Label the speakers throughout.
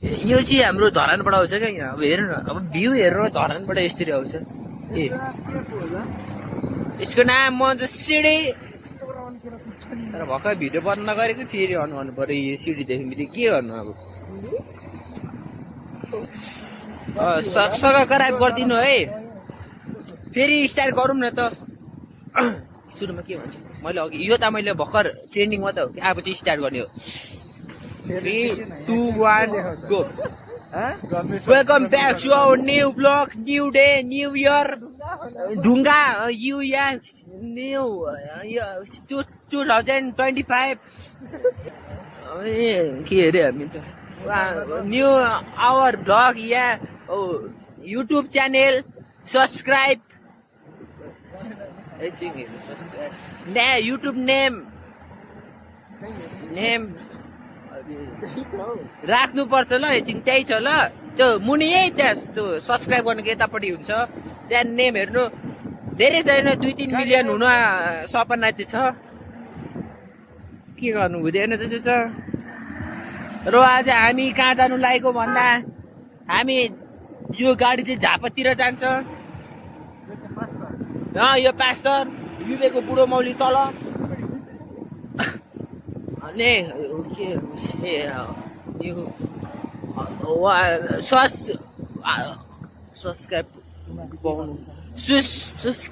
Speaker 1: यो चाहिँ हाम्रो धरानबाट आउँछ क्या यहाँ। अब हेर्नु न, अब भ्यू हेर्नु धरानबाट यसरी आउँछ। ए यसको नाम म चाहिँ सिडी। तर भर्खर भिडियो बन्द नगरेको फेरि अन गर्नु पर्यो। यो सिडी देख्नु बित्तिकै के गर्नु अब। सब्सक्राइब गरिदिनु है। फेरि स्टार्ट गरौँ न त। सुरुमा के भन्छु मैले अघि, यो त मैले भर्खर ट्रेन्डिङमा त हो कि, अब चाहिँ स्टार्ट गर्ने हो। 3, 2, 1 go. Welcome back to our new vlog, new day, new year. Dunga, new year, new 2025. New our vlog, yeah. Oh, YouTube channel, subscribe. YouTube name. राख्नु पर्छ ल, एकछिन त्यही छ ल। त्यो मुनि यही त्यहाँ त्यो सब्सक्राइब गर्नुको यतापट्टि हुन्छ, त्यहाँ नेम हेर्नु। धेरै छैन, 2-3 मिलियन हुन सपना चाहिँ छ। के गर्नु हुँदैन त्यसो छ। र आज हामी कहाँ जानु लागेको भन्दा, हामी यो गाडी चाहिँ झापातिर जान्छ। यो पास्टर युबेको बुढो मौली तल। अनि के यो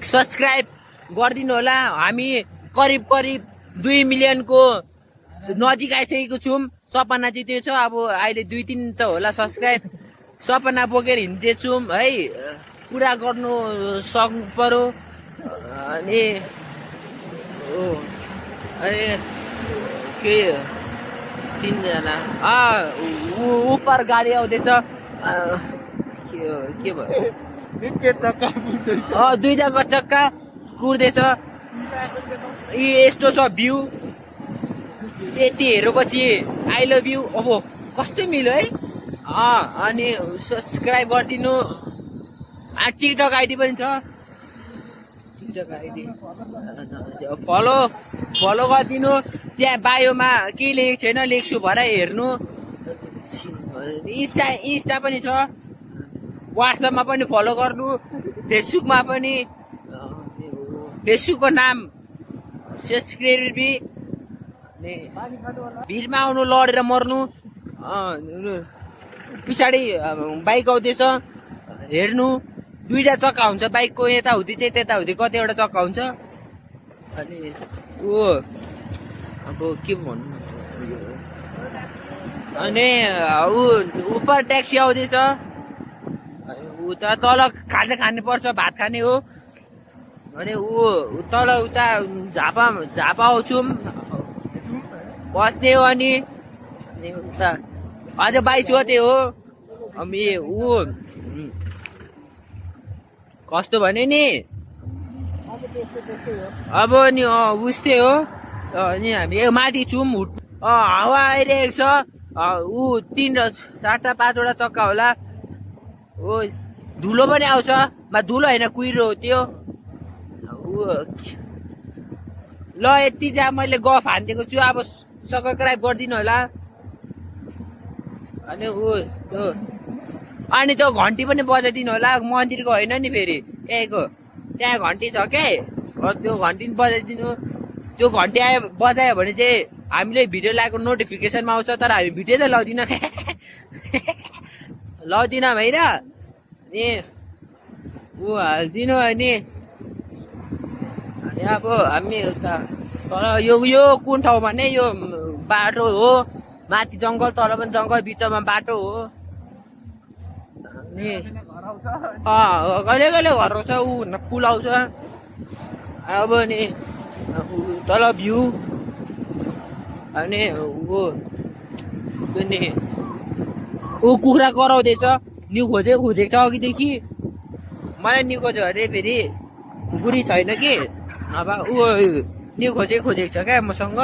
Speaker 1: सब्सक्राइब गरिदिनु होला। हामी करिब 2 मिलियनको नजिक आइसकेको छौँ। सपना चाहिँ त्यो छ, अब अहिले 2-3 त होला सब्सक्राइब। सपना बोकेर हिँड्दैछौँ है, पुरा गर्नु सक्नु पर्यो। अनि के 3 जना उपर गाडी आउँदैछ। के भयो 2टा चक्का कुर्दैछ। यस्तो छ भ्यू। यति हेरेपछि आई लभ यु। अब कस्तो मिल्यो है। अनि सब्सक्राइब गरिदिनु। टिकटक आइडी पनि छ। टिकटक आइडी फलो गरिदिनु। त्यहाँ बायोमा केही लेखेको छैन, लेख्छु भएर हेर्नु। इन्स्टा पनि छ। व्हाट्सएपमा पनि फलो गर्नु। फेसबुकमा पनि। फेसबुकको नाम सब्सक्राइबी। भिडमा आउनु, लडेर मर्नु। पछाडि बाइक आउँदैछ हेर्नु। 2टा चक्का हुन्छ बाइकको, यताउति चाहिँ त्यताउति कतिवटा चक्का हुन्छ। अनि अब के भन्नु। अनि उपर ट्याक्सी आउँदैछ। उता तल खाजा खानु पर्छ, भात खाने हो। अनि तल उता झापा आउँछौँ, बस्ने हो। अनि उता अझ 22 गते हो। अनि कस्तो भने नि, अब नि उस्तै हो। अनि हामी माथि छौँ। हावा आइरहेको छ। 3-4टा 5वटा चक्का होला। धुलो पनि आउँछ। धुलो होइन, कुहिरो हो त्यो। ल यति चाहिँ मैले गफ हानिदिएको छु। अब सब्सक्राइब गरिदिनु होला। अनि त्यो घन्टी पनि बजाइदिनु होला। मन्दिरको होइन नि, फेरि यहीँको। त्यहाँ घन्टी छ के, त्यो घन्टी पनि बजाइदिनु। त्यो घन्टी बजायो भने चाहिँ हामीले भिडियो लगाएको नोटिफिकेसनमा आउँछ। तर हामी भिडियो चाहिँ लाउँदिनँ। लाउँदिनँ होइन नि। हालिदिनु। अनि अब हामी उता तर यो कुन ठाउँ भने यो बाटो हो। माथि जङ्गल, तल पनि जङ्गल, बिचमा बाटो हो। अनि कहिले कहिले घर आउँछ। पुल आउँछ। अब नि तल भ्यू। अनि कुखुरा कराउँदैछ। न्यु खोजेको छ अघिदेखि। मलाई न्यु खोज्यो अरे, फेरि खुकुरी छैन कि, नभए न्यु खोजेको छ क्या मसँग।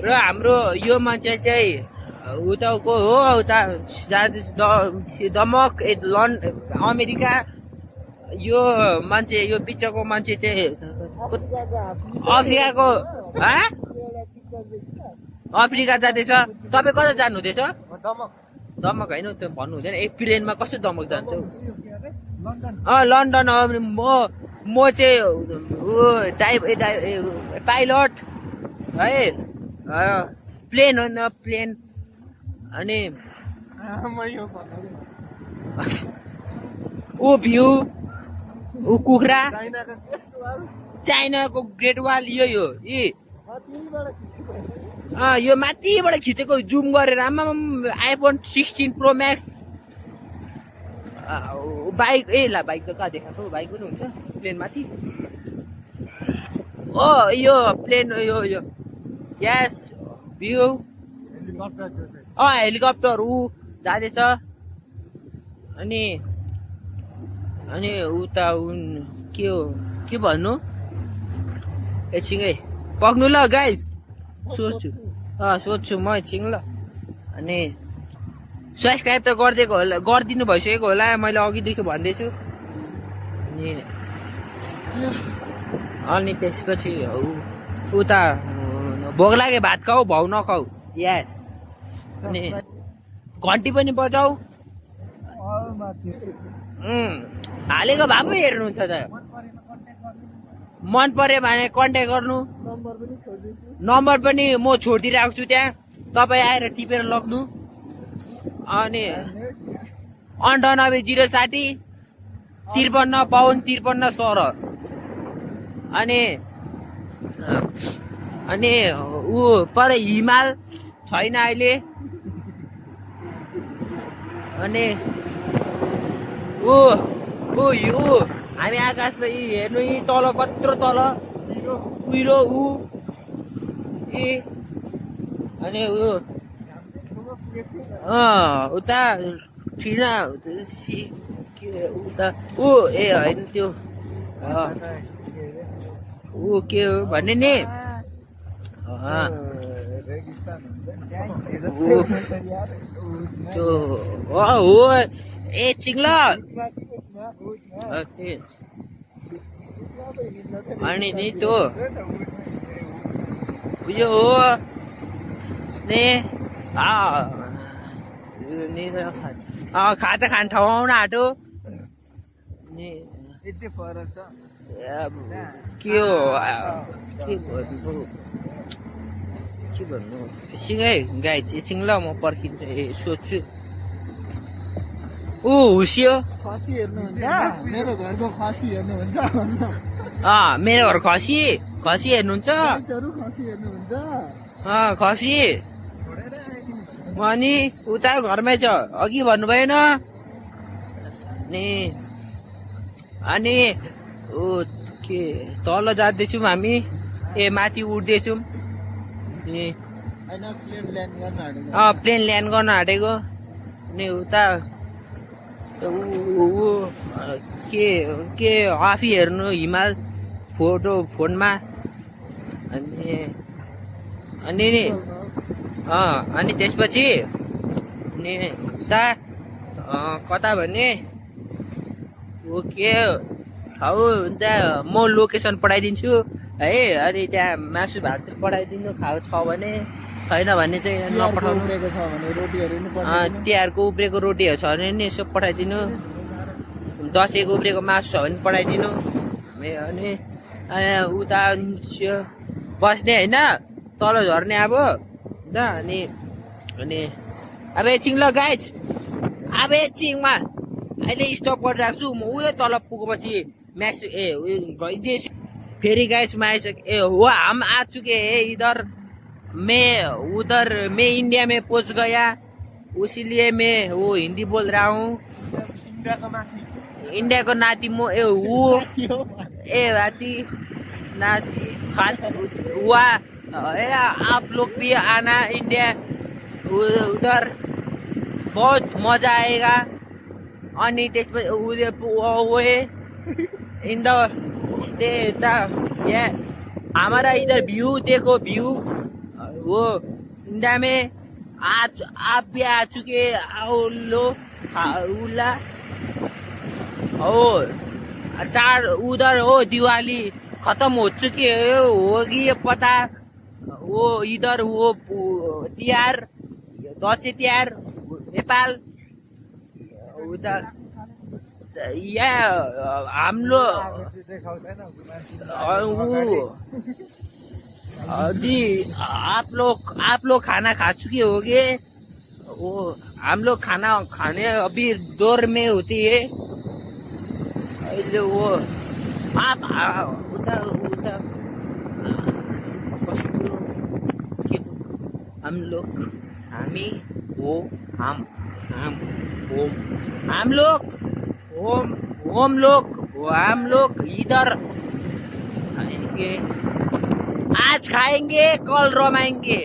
Speaker 1: र हाम्रो यो मान्छे चाहिँ उताको हो। उता दमक अमेरिका। यो मान्छे, यो बिचको मान्छे चाहिँ अफ्रिकाको। अफ्रिका जाँदैछ। तपाईँ कता जानु हुँदैछ? दमक होइन त्यो भन्नु हुँदैन एक प्लेनमा कस्तो दमक जान्छ लन्डन म चाहिँ पाइलट है प्लेन हो न प्लेन अनि ऊ भ्यू ऊ कुखुरा चाइनाको ग्रेट वाल यही हो यो माथिबाट खिचेको जुम गरेर आइफोन 16 प्रो म्याक्स बाइक ला बाइक त कहाँ देखाएको बाइक पनि हुन्छ प्लेन माथि यो प्लेन यो यस भ्यू हेलिकप्टर ऊ जाँदैछ अनि उता के हो के भन्नु एकछिन पक्नु ल गाइस सोध्छु म एकछिन ल अनि सब्सक्राइब त गरिदिएको होला गरिदिनु भइसकेको होला मैले अघिदेखि भन्दैछु अनि त्यसपछि उता भोक लागे भात खाऊ भाउ नखाऊ यस अनि घन्टी पनि बजाऊ हालेको भए पो हेर्नुहुन्छ त मन पर्यो भने कन्ट्याक्ट गर्नु नम्बर पनि म छोडिदिइरहेको छु त्यहाँ तपाईँ आएर टिपेर लग्नु अनि 98 060 53 53 अनि ऊ पर हिमाल छैन अहिले अनि हामी आकाशमा हेर्नु यी तल कत्रो तल कुहिरो अनि उता ठिना उता होइन त्यो के हो भन्ने नि त्यो हो चिङ्ल अनि नि त्यो उयो हो खाजा खान ठाउँ आउन आँटो के हो के भन्नु एकछिन गाई एकछिन ल म पर्खिन्छु सोध्छु हुस्यो मेरो घरको खसी हेर्नुहुन्छ मेरो घर खसी हेर्नुहुन्छ खसी अनि उता घरमै छ अघि भन्नु भएन अनि के तल जाँदैछौँ हामी माथि उठ्दैछौँ प्लेन ल्यान्ड गर्न आँटेको अनि उता के आफै हेर्नु हिमाल फोनमा अनि त्यसपछि उता कता भने के ठाउँ त्यहाँ म लोकेसन पठाइदिन्छु है अनि त्यहाँ मासु भात पठाइदिनु छ भने छैन भने चाहिँ नपठाउनु तिहारको उब्रेको रोटीहरू छ भने नि यसो पठाइदिनु दसैँको उब्रेको मासु छ भने पठाइदिनु अनि उता बस्ने होइन तल झर्ने अब अनि अब एकछिन ल गाइज अब एकछिनमा अहिले स्टप गरिरहेको छु म उयो तल पुगेपछि फेरि गाइस में आइसके वो हम आ चुके हैं इधर मैं इंडिया में पहुंच गया उसीलिए मैं वो हिंदी बोल रहा हूँ इंडिया को नाती नाती हुआ आप लोग भी आना इंडिया उधर बहुत मजा आएगा अनि त्यसपछि इन द हमारा इधर व्यू देखो व्यू वो इंडिया में आप भी आ चुके आओ लो उला चार उधर हो दिवाली खत्म हो चुकी है होगी ये पता वो इधर वो तिहार दसैँ तिहार नेपाल उता यहाँ हाम्रो जी आप लोग खाना खा चुके होगे वो हम लोग खाना खाने अभी दौर में होती है वो आप उता उता हम लोग हामी हो हम लोग इधर खाएंगे आज खाएंगे कल रमाएंगे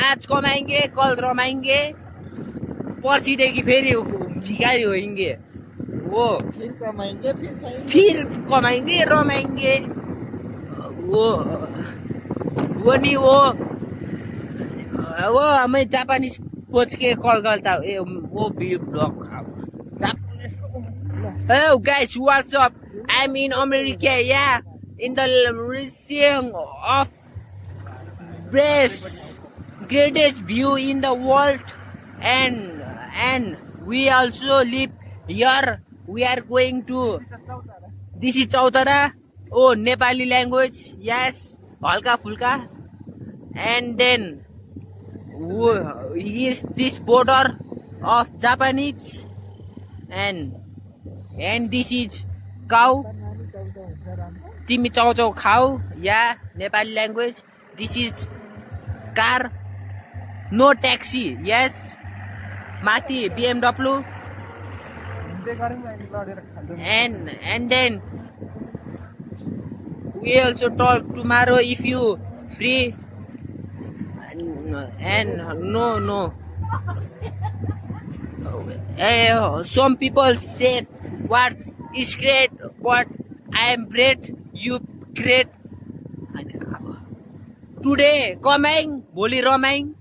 Speaker 1: आज कमाएंगे कल रमाएंगे पर्सिदेखि फेरि भिखारी होइंगे वो फिर कमाएंगे रमाएंगे वो नहीं वो हमें जापानीज पोच के कॉल करता वो video blog Hello guys, what's up? I'm in America, yeah, in the region of greatest view in the world, and we also live here. We are going to. This is Chautara. Oh, Nepali language, yes, halka fulka, and then is this border of Japanese, and this is cow. Timi chau chau khau, yeah, Nepali language. This is car, no taxi, yes. Mati BMW, and then we also talk tomorrow if you free. And no. Some people said what's is great, but I am great, you great. Today coming, boli romain,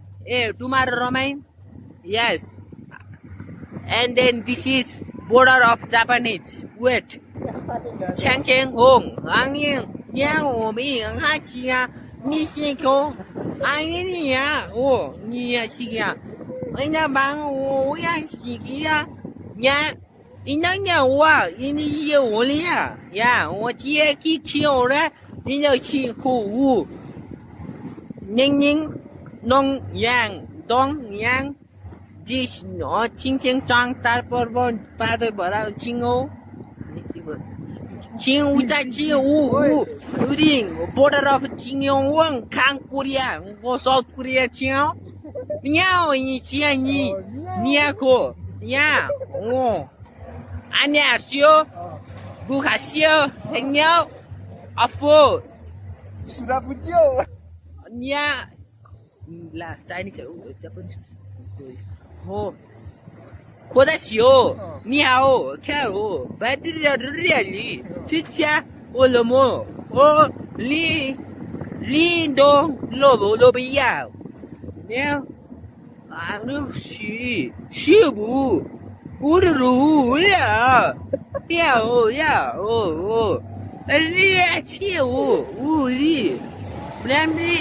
Speaker 1: tomorrow romain, yes. And then this is border of Japanese. Wait, Chang Chang Hong, Angin, Yang Mi, Hachia, Nishiko, Angin, oh, Nia Shiga. Ina bang o yang sigia ya ina nya wa ini ye wo li ya wo jie ki qiu le ina qi ku wu ning ning nong yang dong yang ji no ching ching chang char por bon pa de bara ching o ching wu da ji wu ding border of ching yong wang kang Korea go South Korea ching Miao ni chia ni niako ya o anya sio buka sio hengyo afo
Speaker 2: sudah pujo
Speaker 1: nya la Chinese Japanese ho khoda sio ni hao kao badri really chicha olomo o li dong lo ya Nè, nó xì bù, bù được rù ya, ya, đi chiều, đi, làm đi,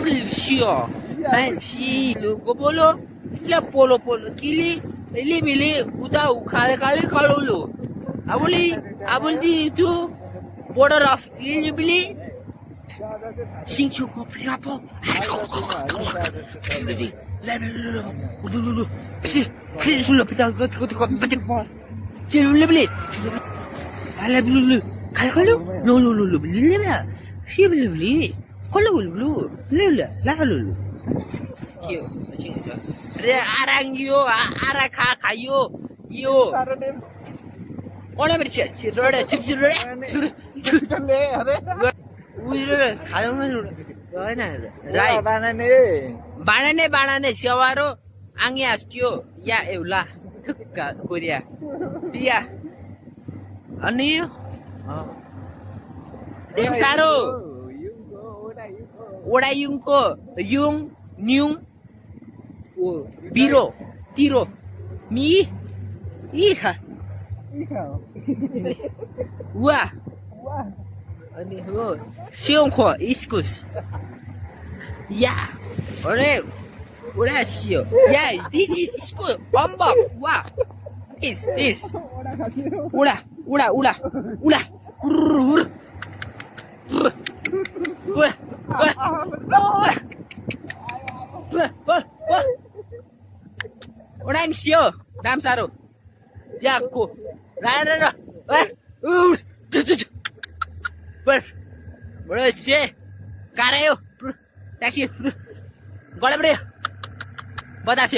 Speaker 1: đi xìo, anh xì, có polo, là polo, kili, bili, uta, khale lo, abuli tu, border of bili. Singchu ko siapa? Sini, lu. Si, sudah pecah. Sini beli. Ala beli. Kalau, lu beli lah. Si beli. Kalau lu, lu. Yo, arang yo, araka yo. Orang bercakap, cip. 우리를 가정을 Rai बाणाने सेवारो आङे osteo yeah एउला थुक्का Korea पिया अनि them सारो ओडा युङको young न्युङ ओ बिरो तिरो me इखा वा अनि हो सिउँखो इस्कुस या अरे Udah sih. Ya, this is school. Ombak. Wah. This. Udah. Udah sih. Dam saru. Ya aku. Ra. Bro, sih. Kareo. Taxi. Gole bro. Batasi.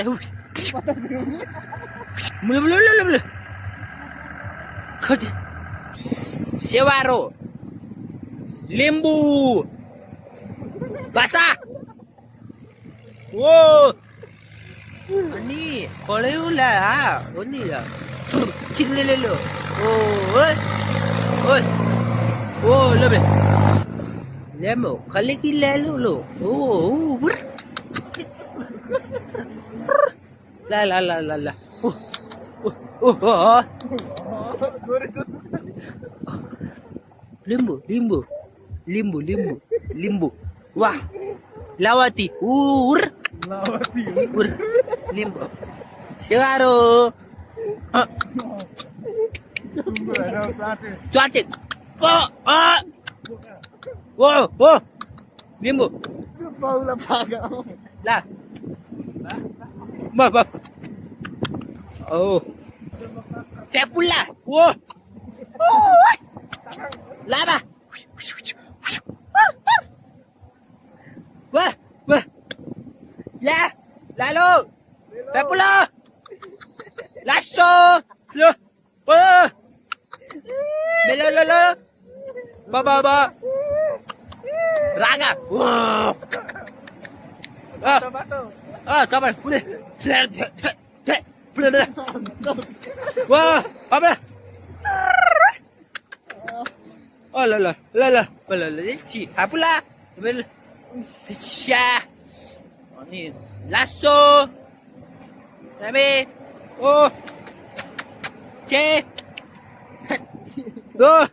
Speaker 1: Belum. Kerja. Sewaro. Limbu. Basah. Wow. Ini kalau lah, ini lah. Sini lo. Oh, lebih. Lembu, kalau kita lalu. Oh. La. Limbu. Wah. Lawati. Limbu. Sewaro. Cuatik. Oh. Limbu.
Speaker 2: Paula paga.
Speaker 1: Lah. Bah. Oh. Saya pula. Wah. Laba. Wah. Lalu. Saya pula. Lasso. Wah. Melo. Ba. Raga. Wah. Kapan? Udah. Wah, apa? Oh, la. Ci, apa lah? Syah. Ini lasso. Tapi, oh, C. Oh.